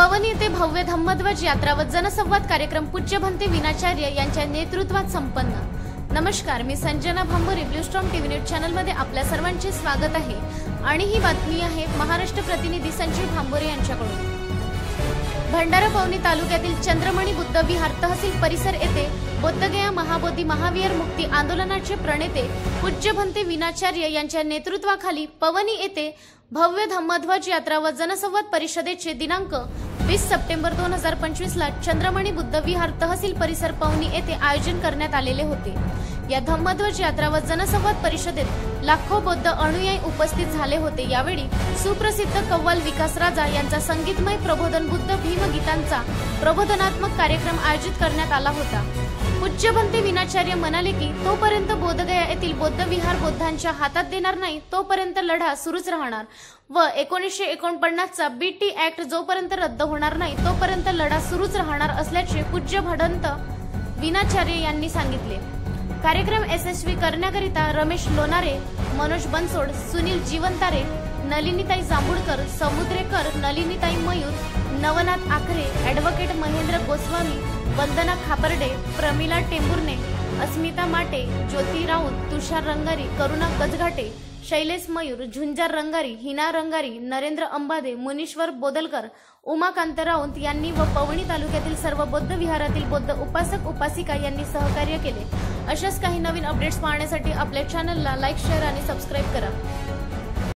पवनी येथे भव्य धम्मध्वज यात्रा व जनसंवाद कार्यक्रम पूज्य भंते विनाचार्य यांच्या नेतृत्वात संपन्न। नमस्कार, मी Sanjana Bhambore, blue storm TV news channel मध्ये आपल्या सर्वांचे स्वागत आहे आणि ही बातमी आहे महाराष्ट्र प्रतिनिधी संजीव भांबोरे यांच्याकडून। भंडारा पवनी तालुक्यातील चंद्रमणी बुद्ध विहार तहसील परिसर येथे बोधगया महाबोधी महावीर मुक्ती आंदोलनाचे प्रणेते पूज्य भंते विनाचार्य यांच्या नेतृत्वाखाली पवनी येथे भव्य धम्मध्वज यात्रा व जनसंवाद परिषदेचे दिनांक 20 सप्टेंबर 2025 ला चंद्रमणी बुद्ध विहार तहसील परिसर पवनी येथे आयोजन करण्यात आलेले होते। या धम्मध्वज यात्रा व जनसंवाद परिषदेत लाखो बौद्ध अनुयायी उपस्थित झाले होते। यावेळी सुप्रसिद्ध कव्वाल विकास राजा यांचा संगीतमय प्रबोधन बुद्ध भीमगीतांचा प्रबोधनात्मक कार्यक्रम आयोजित करण्यात आला होता। पूज्य भंते विनाचार्य म्हणाले की तोपर्यंत बोधगया येथील बौद्ध विहार बौद्धांच्या हातात देणार नाही तोपर्यंत लढा सुरूच राहणार व 1949 चा बीटी ऍक्ट जोपर्यंत रद्द होणार नाही तोपर्यंत लढा सुरूच राहणार असल्याचे पूज्य भंत विनाचार्य यांनी सांगितले। कार्यक्रम यशस्वी करण्याकरिता रमेश लोणारे, मनोज बनसोड, सुनील जीवंतारे, नलिनीताई जांभूळकर, समुद्रेकर, नलिनीताई मयूर, नवनाथ आखरे, ॲडव्होकेट महेंद्र गोस्वामी, वंदना खापर्डे, प्रमिला टेंभुर्णे, अस्मिता माटे, ज्योती राऊत, तुषार रंगारी, करुणा गजघाटे, शैलेश मयूर, झुंजार रंगारी, हिना रंगारी, नरेंद्र अंबादे, मुनीश्वर बोदलकर, उमाकांत राऊत यांनी व पवनी तालुक्यातील सर्व बौद्ध विहारातील बौद्ध उपासक उपासिका यांनी सहकार्य केले। अशाच काही नवीन अपडेट्स पाहण्यासाठी आपल्या चॅनलला लाईक, शेअर आणि सबस्क्राईब करा।